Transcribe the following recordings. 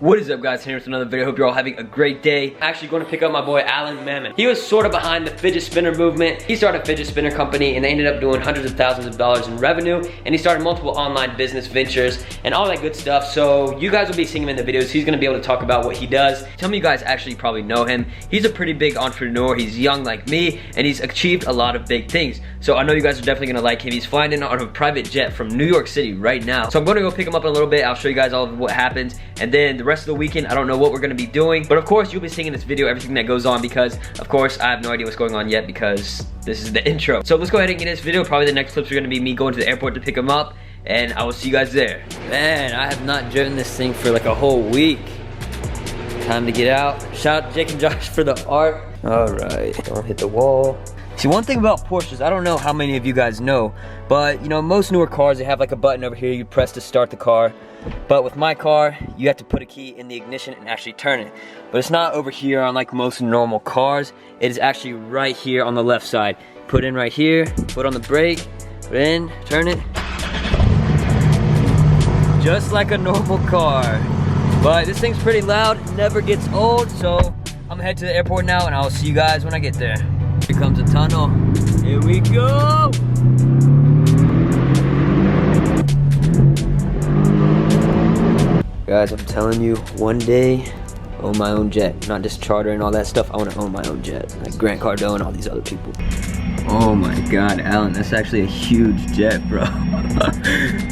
What is up, guys? Here with another video. Hope you're all having a great day. I'm actually going to pick up my boy Alan Mammon. He was sort of behind the fidget spinner movement. He started a fidget spinner company and they ended up doing hundreds of thousands of dollars in revenue, and he started multiple online business ventures and all that good stuff. So you guys will be seeing him in the videos. He's gonna be able to talk about what he does. Some of you guys actually probably know him. He's a pretty big entrepreneur. He's young like me and he's achieved a lot of big things. So I know you guys are definitely gonna like him. He's flying in on a private jet from New York City right now. So I'm gonna go pick him up in a little bit. I'll show you guys all of what happens, and then the rest of the weekend I don't know what we're gonna be doing, but of course you'll be seeing in this video everything that goes on, because of course I have no idea what's going on yet because this is the intro. So let's go ahead and get this video. Probably the next clips are gonna be me going to the airport to pick him up, and I will see you guys there. Man, I have not driven this thing for like a whole week. Time to get out. Shout out to Jake and Josh for the art. All right, don't hit the wall. See, one thing about Porsches, I don't know how many of you guys know, but you know, most newer cars, they have like a button over here you press to start the car. But with my car, you have to put a key in the ignition and actually turn it. But it's not over here on like most normal cars. It is actually right here on the left side. Put in right here, put on the brake, put in, turn it. Just like a normal car. But this thing's pretty loud, never gets old, so I'm gonna head to the airport now and I'll see you guys when I get there. Here comes a tunnel. Here we go! Guys, I'm telling you, one day, own my own jet. Not just charter and all that stuff. I want to own my own jet. Like Grant Cardone and all these other people. Oh my God, Alan, that's actually a huge jet, bro.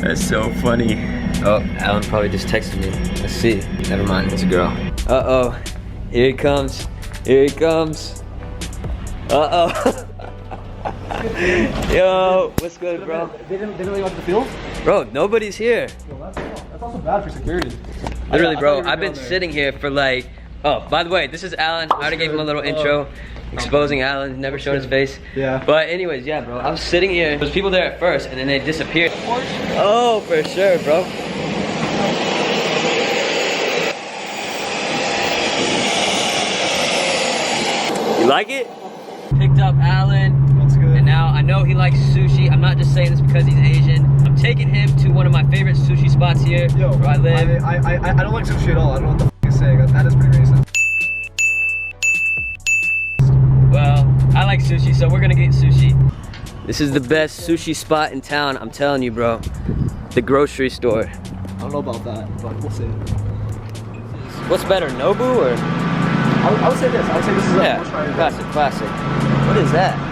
That's so funny. Oh, Alan probably just texted me. Let's see. Never mind, it's a girl. Uh-oh. Here it comes. Here it comes. Uh-oh. Yo, what's good, bro? They didn't really like the field? Bro, nobody's here. Well, that's also bad for security. Literally, bro, I've been sitting here for like, oh, by the way, this is Alan. I already gave him a little intro, exposing Alan, never showed his face. Yeah. But anyways, yeah, bro, I was sitting here. There was people there at first, and then they disappeared. Oh, for sure, bro. You like it? Picked up Alan. That's good. And now I know he likes sushi. I'm not just saying this because he's Asian. I'm taking him to one of my favorite sushi spots here where I live. I don't like sushi at all. I don't know what the f you're saying. That is pretty racist. Well, I like sushi, so we're gonna get sushi. This is the best sushi spot in town, I'm telling you, bro. The grocery store. I don't know about that, but we'll see. What's better, Nobu or? I would say this. I would say this is classic. What is that?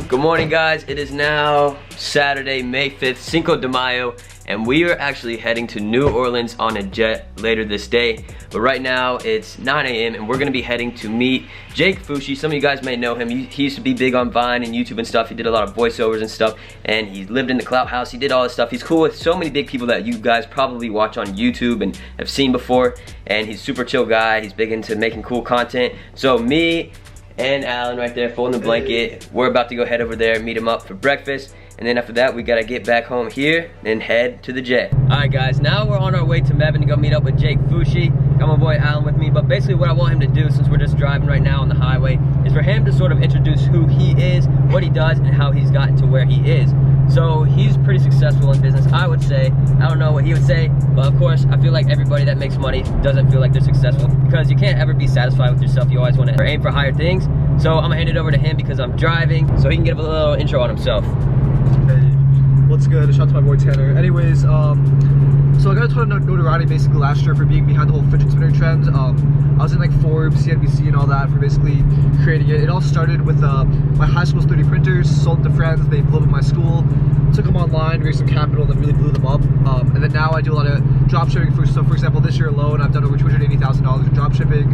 Good morning, guys. It is now Saturday, May 5th, Cinco de Mayo, and we are actually heading to New Orleans on a jet later this day. But right now it's 9 a.m. and we're gonna be heading to meet Jake Fushi. Some of you guys may know him. He used to be big on Vine and YouTube and stuff. He did a lot of voiceovers and stuff, and he lived in the Clout House. He did all this stuff. He's cool with so many big people that you guys probably watch on YouTube and have seen before, and he's a super chill guy. He's big into making cool content. So me and Alan right there folding the blanket, we're about to go head over there, meet him up for breakfast, and then after that we gotta get back home here and head to the jet. Alright guys, now we're on our way to Mebane to go meet up with Jake Fushi. Got my boy Alan with me, but basically what I want him to do, since we're just driving right now on the highway, is for him to sort of introduce who he is, what he does, and how he's gotten to where he is. So he's pretty successful in business, I would say. I don't know what he would say, but of course I feel like everybody that makes money doesn't feel like they're successful, because you can't ever be satisfied with yourself. You always want to aim for higher things. So I'm gonna hand it over to him because I'm driving, so he can give a little intro on himself. Hey, what's good? Shout out to my boy Tanner. Anyways, so I got a ton of notoriety basically last year for being behind the whole fidget spinner trend. I was in like Forbes, CNBC, and all that for basically creating it. It all started with my high school's 3D printers, sold them to friends, they blew up at my school, took them online, raised some capital, then really blew them up. And then now I do a lot of drop shipping. So for example, this year alone, I've done over $280,000 in drop shipping.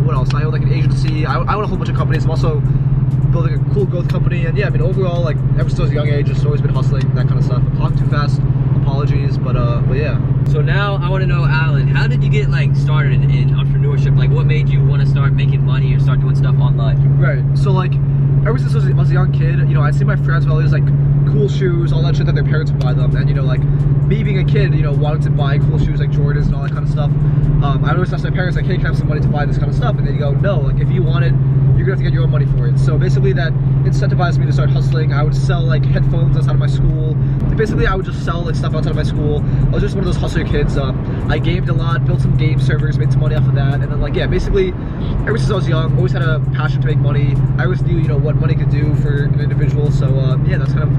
What else? I own like an agency. I own a whole bunch of companies. I'm also building a cool growth company. And yeah, I mean overall, like ever since I was a young age, just always been hustling, that kind of stuff. I talk too fast, apologies, but yeah. So now I want to know, Alan, how did you get like started in entrepreneurship? Like what made you want to start making money or start doing stuff online? Right, so like ever since I was a young kid, you know, I'd see my friends with all these like cool shoes, all that shit that their parents would buy them, and you know, like me being a kid, you know, wanting to buy cool shoes like Jordans and all that kind of stuff. I always ask my parents like, hey, can I have some money to buy this kind of stuff? And they go, no, like if you want it, you're gonna have to get your own money for it. So basically that incentivized me to start hustling. I would sell like headphones outside of my school. Basically I would just sell like stuff outside of my school. I was just one of those hustler kids. I gamed a lot, built some game servers, made some money off of that, and then like yeah, basically ever since I was young, always had a passion to make money. I always knew, you know, what money could do for an individual. So yeah, that's kind of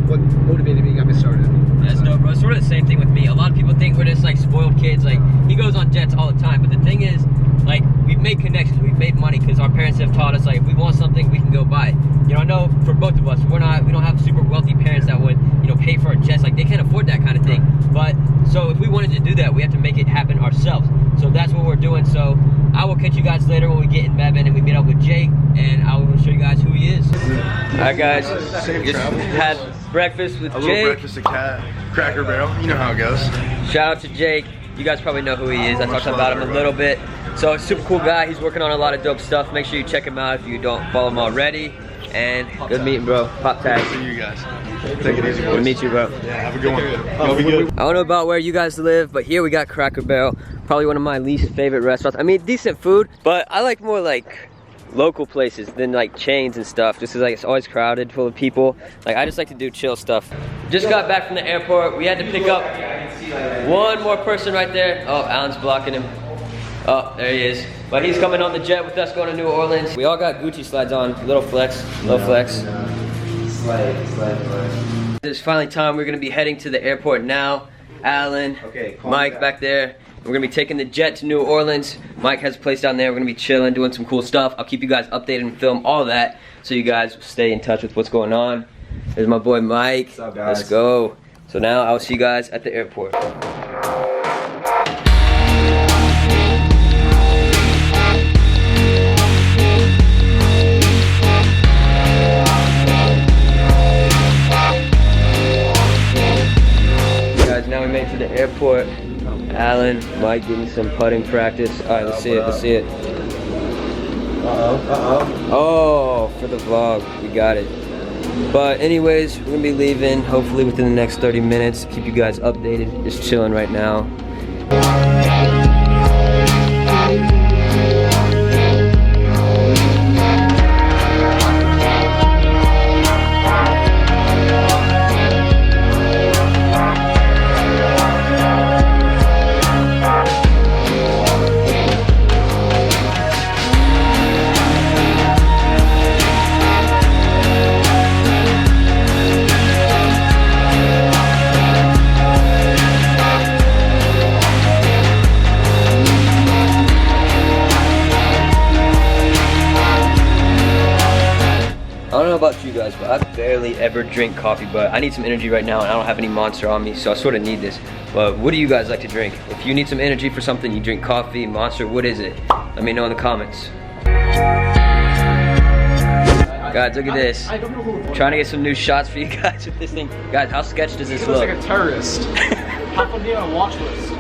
what motivated me and got me started. That's dope, bro. It's sort of the same thing with me. A lot of people think we're just like spoiled kids. Like, he goes on jets all the time, but the thing is, like, we've made connections, we've made money because our parents have taught us, like, if we want something, we can go buy it. You know, I know for both of us, we don't have super wealthy parents that would, you know, pay for our jets. Like, they can't afford that kind of thing. But so if we wanted to do that, we have to make it happen ourselves. So that's what we're doing. So I will catch you guys later when we get in Mebane and we meet up with Jake, and I will show you guys who he is. All right, guys, just had breakfast with Jake. A little breakfast at Cracker Barrel. You know how it goes. Shout out to Jake. You guys probably know who he is. I talked about him a little bit. So super cool guy. He's working on a lot of dope stuff. Make sure you check him out if you don't follow him already. And good meeting, bro. Pop tag. See you guys. Take it easy, boys. Good to meet you, bro. Yeah, have a good one. You'll be good. I don't know about where you guys live, but here we got Cracker Barrel. Probably one of my least favorite restaurants. I mean, decent food, but I like more like local places than like chains and stuff, just cause like it's always crowded, full of people. Like, I just like to do chill stuff. Just got back from the airport. We had to pick up one more person right there. Oh, Alan's blocking him. Oh, there he is. But he's coming on the jet with us going to New Orleans. We all got Gucci slides on. Little flex, little flex. It's finally time. We're gonna be heading to the airport now. Alan, Mike back there. We're gonna be taking the jet to New Orleans. Mike has a place down there. We're gonna be chilling, doing some cool stuff. I'll keep you guys updated and film all that so you guys stay in touch with what's going on. There's my boy Mike. What's up, guys? Let's go. So now I'll see you guys at the airport. Guys, now we made it to the airport. Alan, Mike getting some putting practice. All right, let's see it, let's see it. Oh, for the vlog, we got it. But anyways, we're gonna be leaving hopefully within the next 30 minutes. Keep you guys updated, just chilling right now. I don't know about you guys, but I barely ever drink coffee, but I need some energy right now and I don't have any Monster on me, so I sort of need this. But what do you guys like to drink? If you need some energy for something, you drink coffee, Monster, what is it? Let me know in the comments. Guys, look at this. Trying to get some new shots for you guys with this thing. Guys, how sketch does this look? Looks like a terrorist. How come you're on a watch list?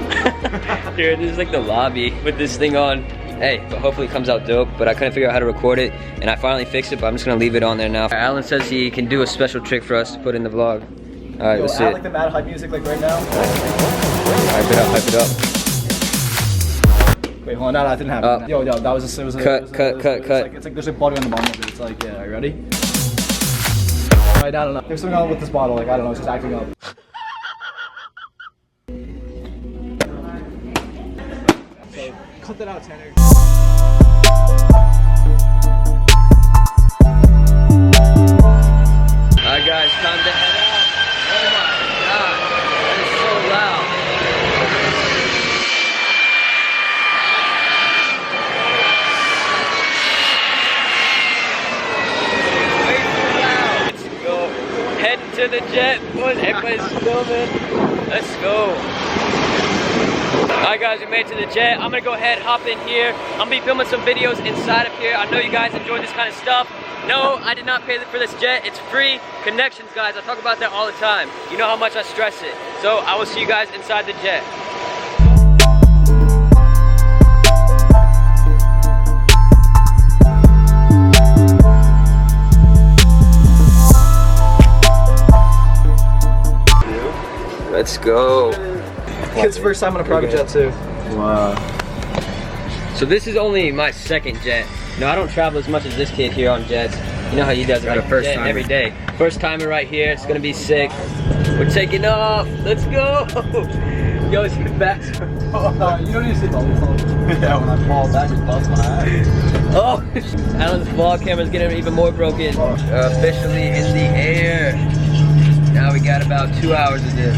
Here, this is like the lobby with this thing on. Hey, but hopefully it comes out dope, but I couldn't figure out how to record it, and I finally fixed it, but I'm just gonna leave it on there now. Alan says he can do a special trick for us to put in the vlog. All right, let's see it. like the mad hype music like right now. Hype it up, hype it up. Wait, hold on, no, that didn't happen. Yo, that was a, Cut. It's like there's like butter on the bottom of it. It's like, yeah, are you ready? Right, I don't know. There's something on with this bottle, like, I don't know, it's just acting up. So, cut that out, Tanner. Alright guys, time to head out. Oh my god, that is so loud. Way too loud. Let's go. Heading to the jet. Boys, everybody's filming. Let's go. Alright guys, we made it to the jet. I'm gonna go ahead, hop in here. I'm gonna be filming some videos inside of here. I know you guys enjoy this kind of stuff. No, I did not pay for this jet. It's free connections, guys. I talk about that all the time. You know how much I stress it. So I will see you guys inside the jet. Let's go. Kid's first time on a private jet too. Wow. So this is only my second jet. I don't travel as much as this kid here on jets. You know how he does it, like first jet timer. every day. First timer right here. It's gonna be sick. We're taking off. Let's go. Yo, it's your back. You don't need to sit on the phone. Yeah, when I fall back, it busts my ass. Oh, Alan's vlog camera's getting even more broken. Officially in the air. Now we got about 2 hours of this.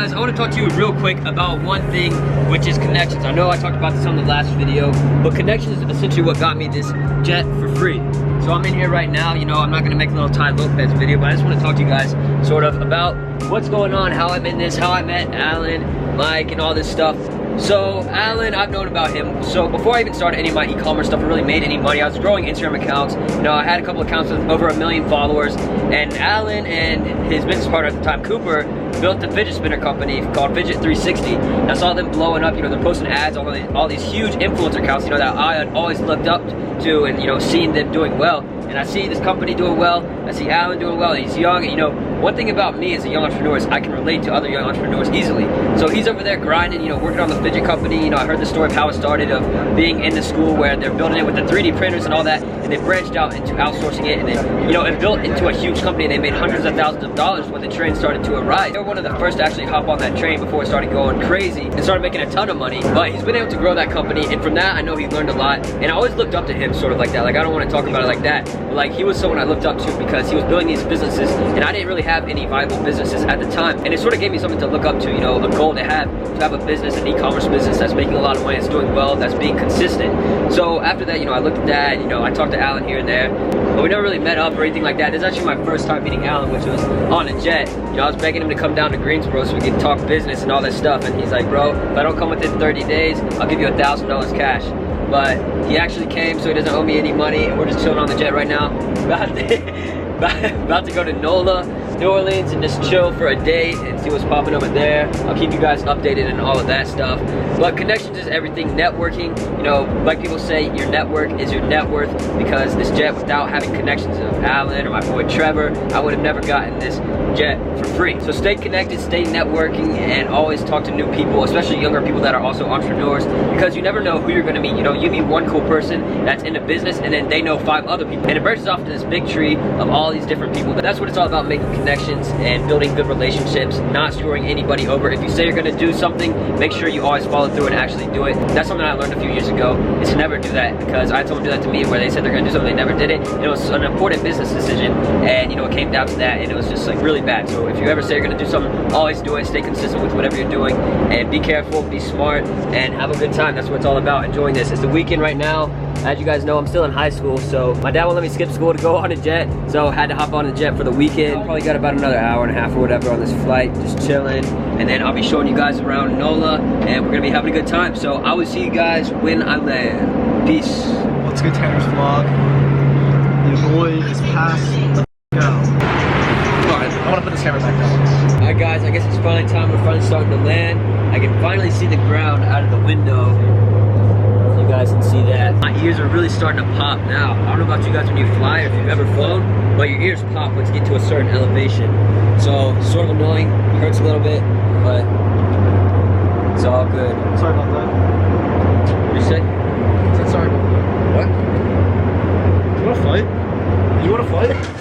I want to talk to you real quick about one thing, which is connections. I know I talked about this on the last video, but connections is essentially what got me this jet for free. So I'm in here right now, you know, I'm not going to make a little Ty Lopez video, but I just want to talk to you guys sort of about what's going on, how I'm in this, how I met Alan, Mike, and all this stuff. So Alan, I've known about him. So before I even started any of my e-commerce stuff, I really made any money. I was growing Instagram accounts. You know, I had a couple accounts with over 1 million followers. And Alan and his business partner at the time, Cooper, built a fidget spinner company called Fidget 360. And I saw them blowing up. You know, they're posting ads on all these huge influencer accounts, you know, that I had always looked up to, and you know, seeing them doing well. And I see this company doing well. I see Alan doing well. He's young. And, you know, one thing about me as a young entrepreneur is I can relate to other young entrepreneurs easily. So he's over there grinding, you know, working on the fidget company. You know, I heard the story of how it started, of being in the school where they're building it with the 3D printers and all that, and they branched out into outsourcing it, and then, you know, it built into a huge company, and they made hundreds of thousands of dollars when the train started to arise. They were one of the first to actually hop on that train before it started going crazy and started making a ton of money. But he's been able to grow that company, and from that I know he learned a lot. And I always looked up to him sort of like that. Like, I don't want to talk about it like that, but like, he was someone I looked up to because he was building these businesses, and I didn't really have any viable businesses at the time, and it sort of gave me something to look up to, you know, a goal to have a business, an e-commerce business that's making a lot of money, that's doing well, that's being consistent. So after that, you know, I looked at that, you know, I talked to Alan here and there, but we never really met up or anything like that. This is actually my first time meeting Alan, which was on a jet. You know, I was begging him to come down to Greensboro so we could talk business and all that stuff, and he's like, bro, if I don't come within 30 days, I'll give you $1,000 cash. But he actually came, so he doesn't owe me any money, and we're just chilling on the jet right now. About to go to NOLA, New Orleans, and just chill for a day and see what's popping over there. I'll keep you guys updated and all of that stuff. But connections is everything. Networking, you know, like people say, your network is your net worth, because this jet, without having connections of Alan or my boy Trevor, I would have never gotten this jet for free. So stay connected, stay networking, and always talk to new people, especially younger people that are also entrepreneurs, because you never know who you're gonna meet. You know, you meet one cool person that's in a business, and then they know 5 other people, and it branches off to this big tree of all these different people. That's what it's all about, making connections and building good relationships, not screwing anybody over. If you say you're gonna do something, make sure you always follow through and actually do it. That's something I learned a few years ago, is to never do that, because I had someone do that to me where they said they're gonna do something, they never did it. It was an important business decision, and you know, it came down to that, and it was just like really bad. So if you ever say you're gonna do something, always do it, stay consistent with whatever you're doing, and be careful, be smart, and have a good time. That's what it's all about, enjoying this. It's the weekend right now. As you guys know, I'm still in high school, so my dad won't let me skip school to go on a jet, so I had to hop on a jet for the weekend. Probably got about another hour and a half or whatever on this flight, just chilling, and then I'll be showing you guys around NOLA, and we're gonna be having a good time. So I will see you guys when I land. Peace. What's good, Tanner's vlog? Your boy is past the go. Alright, I want to put this camera back down. Alright guys, I guess it's finally time. We're finally starting to land. I can finally see the ground out of the window. You guys can see that. My ears are really starting to pop now. I don't know about you guys when you fly or if you've ever flown, but your ears pop once you get to a certain elevation. So it's sort of annoying, it hurts a little bit, but it's all good. Sorry about that. What did you say? I said sorry about that. What? You want to fight? You want to fight?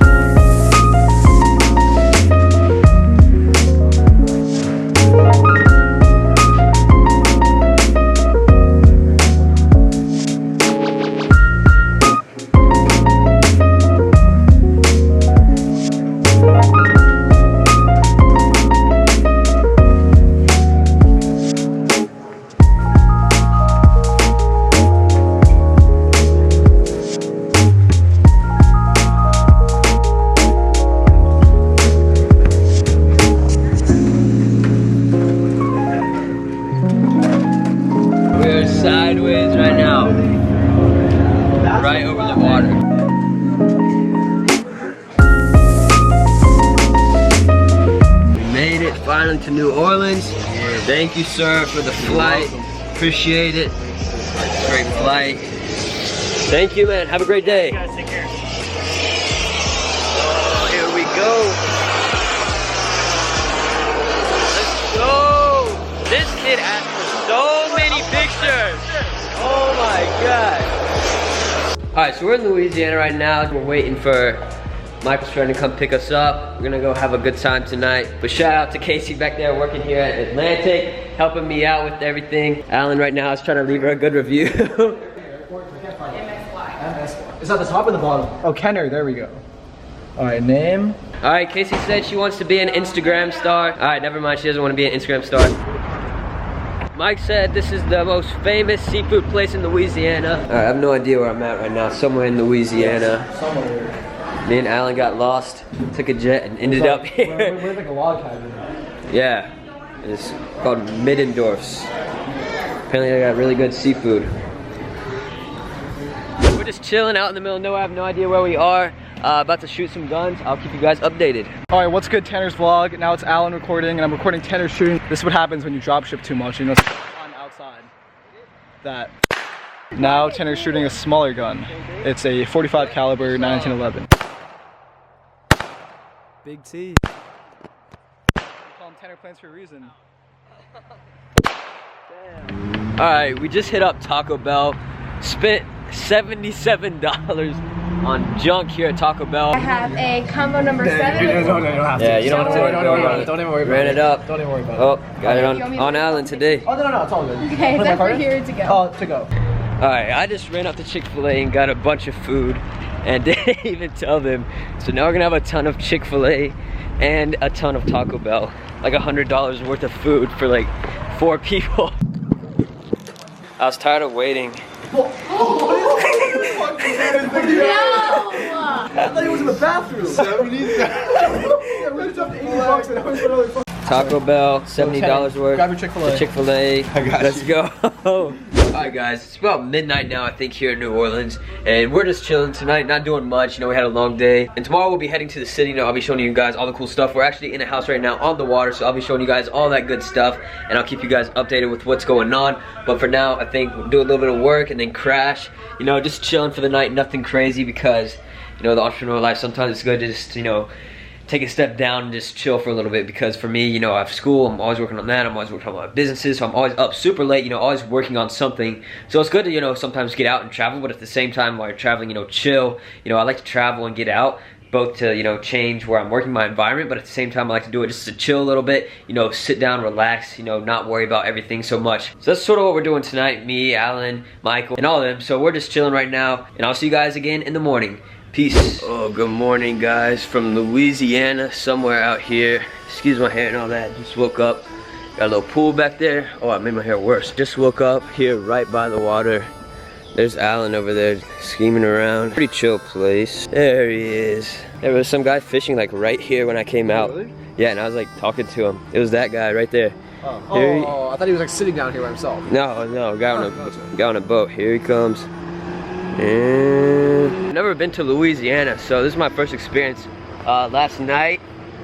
finally to New Orleans. Thank you, sir, for the flight. Appreciate it. Great flight. Thank you, man. Have a great day. Guys, take care. Oh, here we go. Let's go. This kid asked for so many pictures. Oh my god. Alright, so we're in Louisiana right now. We're waiting for Michael's friend to come pick us up. We're gonna go have a good time tonight. But shout out to Casey back there working here at Atlantic, helping me out with everything. Alan right now is trying to leave her a good review. It's at the top or the bottom? Oh, Kenner, there we go. All right, name. All right, Casey said she wants to be an Instagram star. All right, never mind, she doesn't want to be an Instagram star. Mike said this is the most famous seafood place in Louisiana. All right, I have no idea where I'm at right now. Somewhere in Louisiana. Somewhere. Me and Alan got lost, took a jet, and ended up here. We're like a log cabin. Yeah, it's called Middendorf's. Apparently they got really good seafood. We're just chilling out in the middle of nowhere. I have no idea where we are. About to shoot some guns. I'll keep you guys updated. All right, what's good, Tanner's vlog? Now it's Alan recording, and I'm recording Tanner shooting. This is what happens when you drop ship too much. You know, on outside. That. Now Tanner's shooting a smaller gun. It's a 45 caliber 1911. Big T. We call him Tanner Plans for a reason. Alright, we just hit up Taco Bell. Spent $77 on junk here at Taco Bell. I have a combo number 7. Yeah, you don't have to worry about it. Don't even worry about it. Ran it up. Don't even worry about it. Oh, got it You want me to on Alan today. Oh, no, it's all good. Okay, Put that's my for card in? here to go. Oh, to go. Alright, I just ran up to Chick-fil-A and got a bunch of food and didn't even tell them. So now we're gonna have a ton of Chick-fil-A and a ton of Taco Bell. Like $100 worth of food for like 4 people. I was tired of waiting. No! I thought he was in the bathroom. 70? Yeah, we just jumped to 80 bucks and I was another fucking. Taco Bell, $70 worth. Grab your Chick-fil-A. Chick-fil-A. I got Let's you. go. Alright guys, it's about midnight now I think here in New Orleans. And we're just chilling tonight, not doing much. You know, we had a long day. And tomorrow we'll be heading to the city. You know, I'll be showing you guys all the cool stuff. We're actually in a house right now on the water. So I'll be showing you guys all that good stuff. And I'll keep you guys updated with what's going on. But for now, I think we'll do a little bit of work and then crash. You know, just chilling for the night, nothing crazy because, you know, the entrepreneur life, sometimes it's good to just, you know, take a step down and just chill for a little bit because for me, you know, I have school, I'm always working on that, I'm always working on my businesses, so I'm always up super late, you know, always working on something. So it's good to, you know, sometimes get out and travel, but at the same time while you're traveling, you know, chill. You know, I like to travel and get out, both to, you know, change where I'm working my environment, but at the same time I like to do it just to chill a little bit, you know, sit down, relax, you know, not worry about everything so much. So that's sort of what we're doing tonight, me, Alan, Michael, and all of them. So we're just chilling right now, and I'll see you guys again in the morning. Peace. Oh, good morning guys from Louisiana, somewhere out here. Excuse my hair and all that, just woke up. Got a little pool back there. Oh, I made my hair worse. Just woke up here right by the water. There's Alan over there scheming around. Pretty chill place. There he is. There was some guy fishing like right here when I came out. Really? Yeah, and I was like talking to him. It was that guy right there. Oh, I thought he was like sitting down here by himself. No, guy on a boat. Here he comes. And I've never been to Louisiana, so this is my first experience. Last night,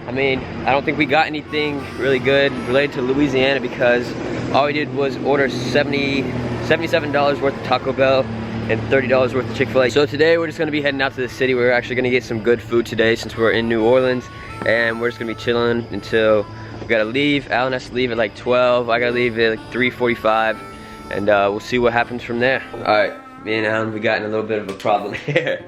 I mean, I don't think we got anything really good related to Louisiana because all we did was order $77 worth of Taco Bell and $30 worth of Chick-fil-A. So today we're just gonna be heading out to the city. We're actually gonna get some good food today since we're in New Orleans, and we're just gonna be chilling until we gotta leave. Alan has to leave at like 12. I gotta leave at like 3:45, and we'll see what happens from there. All right. Me and Alan, we got in a little bit of a problem here.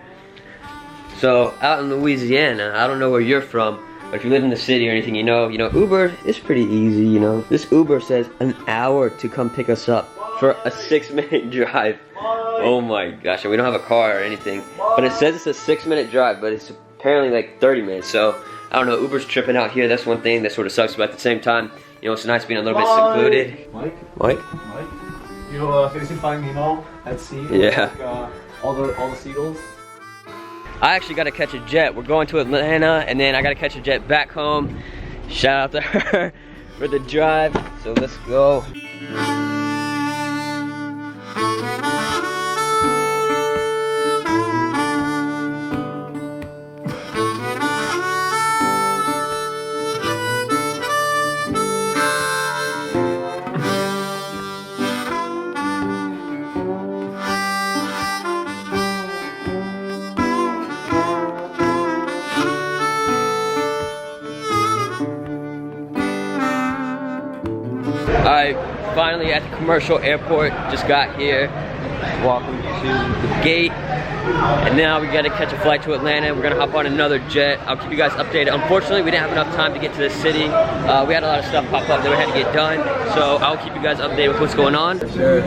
So out in Louisiana, I don't know where you're from, but if you live in the city or anything, you know, Uber is pretty easy, you know. This Uber says an hour to come pick us up for a 6-minute drive. Oh my gosh, and we don't have a car or anything. But it says it's a 6-minute drive, but it's apparently like 30 minutes. So I don't know, Uber's tripping out here. That's one thing that sort of sucks, but at the same time, you know, it's nice being a little bit secluded. Mike? You know, facing Finding Nemo at sea? Yeah. Like, all the seagulls? I actually got to catch a jet. We're going to Atlanta, and then I got to catch a jet back home. Shout out to her for the drive. So let's go. finally at the commercial airport. Just got here, walking to the gate, and now we gotta catch a flight to Atlanta. We're gonna hop on another jet. I'll keep you guys updated. Unfortunately, we didn't have enough time to get to the city. We had a lot of stuff pop up that we had to get done, so I'll keep you guys updated with what's going on. Sure.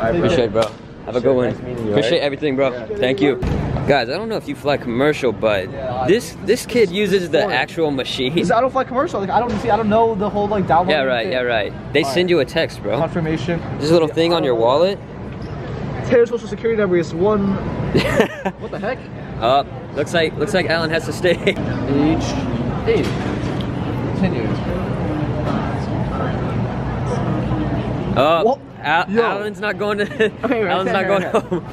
I appreciate it, bro. Have a good one. Nice meeting you, Appreciate right? everything, bro. Thank you. Guys, I don't know if you fly commercial, but this kid uses the actual machine. I don't fly commercial. Like I don't know the whole like download. Yeah, right, yeah, right. They send you a text, bro. Confirmation. This little thing on your wallet. Taylor's social security number is 1. What the heck? Looks like Alan has to stay. Age 8. Continue. Yo. Alan's not going to. Alan's not going home.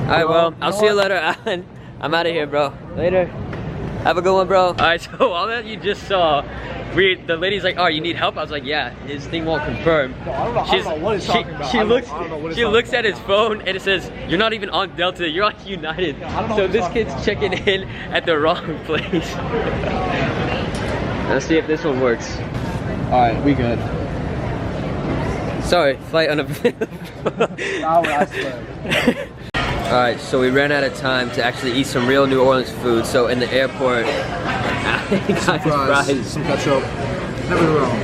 All right, well, I'll see you later, Alan. I'm out of here, bro. Later. Have a good one, bro. All right, so all that you just saw, the lady's like, "Oh, you need help?" I was like, "Yeah, his thing won't confirm." No, I don't know what it's talking about. She looks at his phone and it says, "You're not even on Delta. You're on United." So this kid's checking in at the wrong place. Let's see if this one works. All right, we good. Sorry, flight unavailable. Alright, so we ran out of time to actually eat some real New Orleans food. So in the airport, I got fries. Some ketchup. Never go wrong.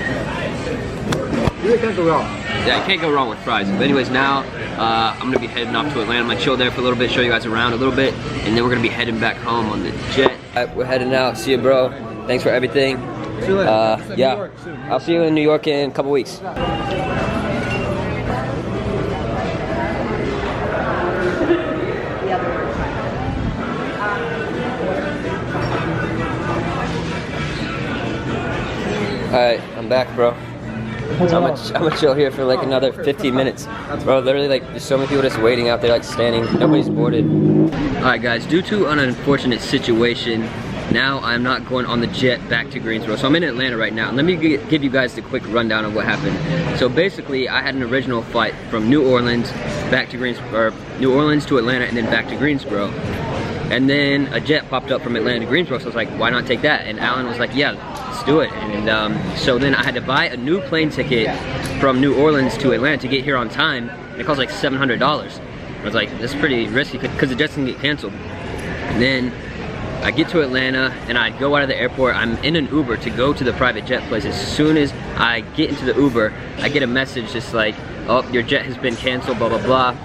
You really can't go wrong. Yeah, I can't go wrong with fries. But anyways, now I'm gonna be heading off to Atlanta. I'm gonna chill there for a little bit, show you guys around a little bit, and then we're gonna be heading back home on the jet. Alright, we're heading out. See you, bro. Thanks for everything. See you later. Yeah, I'll see you in New York in a couple weeks. Alright, I'm back, bro. I'm gonna chill here for like another 15 minutes. Bro, literally like there's so many people just waiting out there like standing. Nobody's boarded. Alright guys, due to an unfortunate situation, now I'm not going on the jet back to Greensboro. So I'm in Atlanta right now. Let me give you guys the quick rundown of what happened. So basically, I had an original flight from New Orleans back to Greensboro, or New Orleans to Atlanta and then back to Greensboro. And then a jet popped up from Atlanta to Greensboro, so I was like, why not take that? And Alan was like, yeah, let's do it. And so then I had to buy a new plane ticket from New Orleans to Atlanta to get here on time. And it cost like $700. I was like, this is pretty risky because the jet's gonna get canceled. And then I get to Atlanta and I go out of the airport. I'm in an Uber to go to the private jet place. As soon as I get into the Uber, I get a message just like, oh, your jet has been canceled, blah, blah, blah.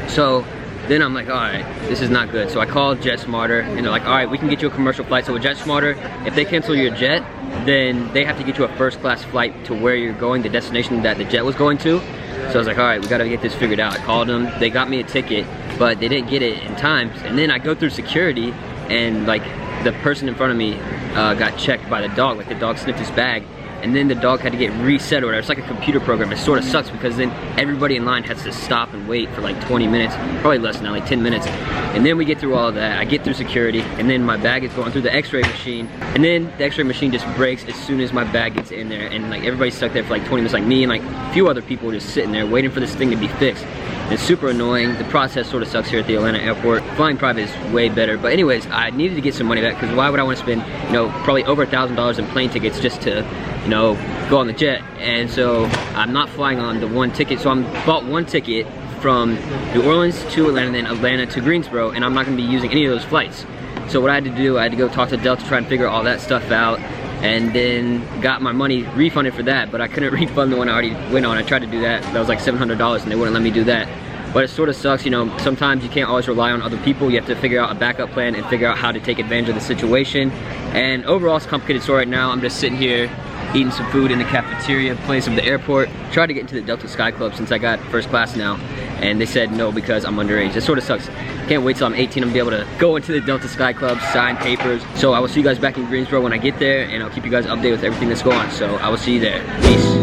So then I'm like, all right, this is not good. So I called JetSmarter and they're like, all right, we can get you a commercial flight. So with JetSmarter, if they cancel your jet, then they have to get you a first class flight to where you're going, the destination that the jet was going to. So I was like, all right, we gotta get this figured out. I called them, they got me a ticket, but they didn't get it in time. And then I go through security and like the person in front of me got checked by the dog, like the dog sniffed his bag. And then the dog had to get reset or whatever. It's like a computer program. It sort of sucks because then everybody in line has to stop and wait for like 20 minutes, probably less than that, like 10 minutes. And then we get through all of that. I get through security and then my bag is going through the x-ray machine. And then the x-ray machine just breaks as soon as my bag gets in there. And like everybody's stuck there for like 20 minutes, like me and like a few other people just sitting there waiting for this thing to be fixed. And it's super annoying. The process sort of sucks here at the Atlanta airport. Flying private is way better. But anyways, I needed to get some money back because why would I want to spend, you know, probably over $1,000 in plane tickets just to, you know, go on the jet. And so I'm not flying on the one ticket. So I bought one ticket from New Orleans to Atlanta and then Atlanta to Greensboro, and I'm not gonna be using any of those flights. So what I had to do, I had to go talk to Delta, try and figure all that stuff out, and then got my money refunded for that, but I couldn't refund the one I already went on. I tried to do that. That was like $700 and they wouldn't let me do that. But it sort of sucks, you know, sometimes you can't always rely on other people. You have to figure out a backup plan and figure out how to take advantage of the situation. And overall, it's a complicated story right now. I'm just sitting here eating some food in the cafeteria, playing some of the airport. Tried to get into the Delta Sky Club since I got first class now, and they said no because I'm underage. It sort of sucks. Can't wait till I'm 18 and be able to go into the Delta Sky Club, sign papers. So I will see you guys back in Greensboro when I get there, and I'll keep you guys updated with everything that's going on. So I will see you there. Peace.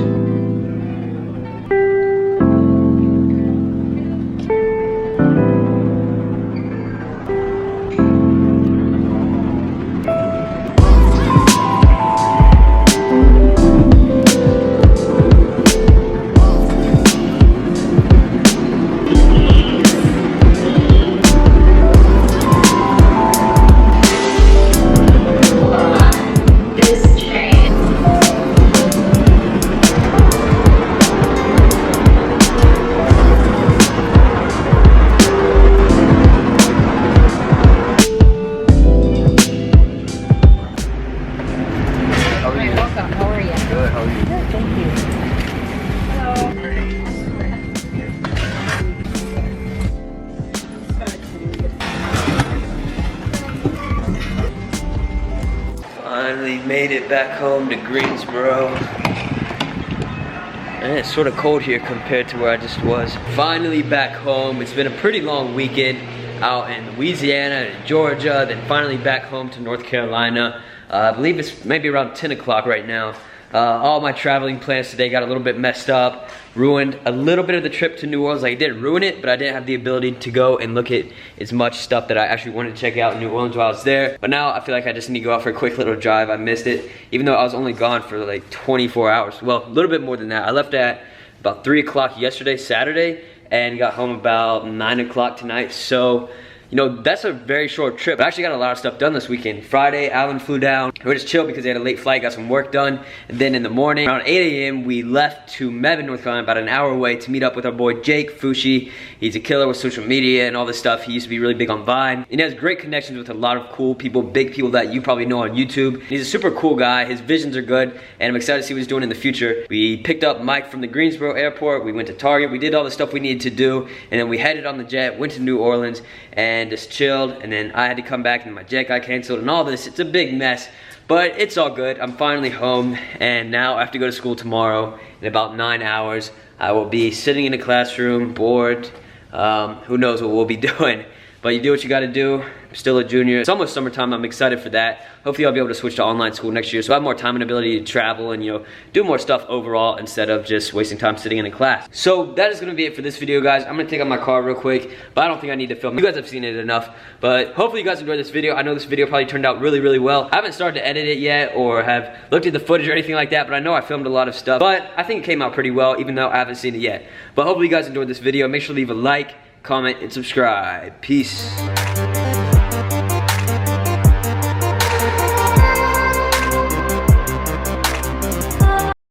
Finally made it back home to Greensboro. And it's sort of cold here compared to where I just was. Finally back home. It's been a pretty long weekend out in Louisiana and Georgia, then finally back home to North Carolina. I believe it's maybe around 10 o'clock right now. All my traveling plans today got a little bit messed up, ruined a little bit of the trip to New Orleans. Like, I didn't ruin it, but I didn't have the ability to go and look at as much stuff that I actually wanted to check out in New Orleans while I was there. But now I feel like I just need to go out for a quick little drive. I missed it, even though I was only gone for like 24 hours. Well, a little bit more than that. I left at about 3 o'clock yesterday, Saturday, and got home about 9 o'clock tonight. So, you know, that's a very short trip. I actually got a lot of stuff done this weekend. Friday, Alan flew down. We just chilled because they had a late flight, got some work done. And then in the morning, around 8 a.m., we left to Mebane, North Carolina, about an hour away to meet up with our boy Jake Fushi. He's a killer with social media and all this stuff. He used to be really big on Vine. And he has great connections with a lot of cool people, big people that you probably know on YouTube. He's a super cool guy. His visions are good, and I'm excited to see what he's doing in the future. We picked up Mike from the Greensboro airport. We went to Target. We did all the stuff we needed to do, and then we headed on the jet, went to New Orleans, and just chilled. And then I had to come back and my jet got canceled and all this. It's a big mess, but it's all good. I'm finally home, and now I have to go to school tomorrow in about 9 hours. I will be sitting in a classroom, bored. Who knows what we'll be doing, but you do what you gotta do. I'm still a junior. It's almost summertime. I'm excited for that. Hopefully I'll be able to switch to online school next year, so I have more time and ability to travel and, you know, do more stuff overall instead of just wasting time sitting in a class. So that is gonna be it for this video, guys. I'm gonna take out my car real quick, but I don't think I need to film. You guys have seen it enough, but hopefully you guys enjoyed this video. I know this video probably turned out really, really well. I haven't started to edit it yet or have looked at the footage or anything like that, but I know I filmed a lot of stuff, but I think it came out pretty well, even though I haven't seen it yet. But hopefully you guys enjoyed this video. Make sure to leave a like, comment, and subscribe. Peace.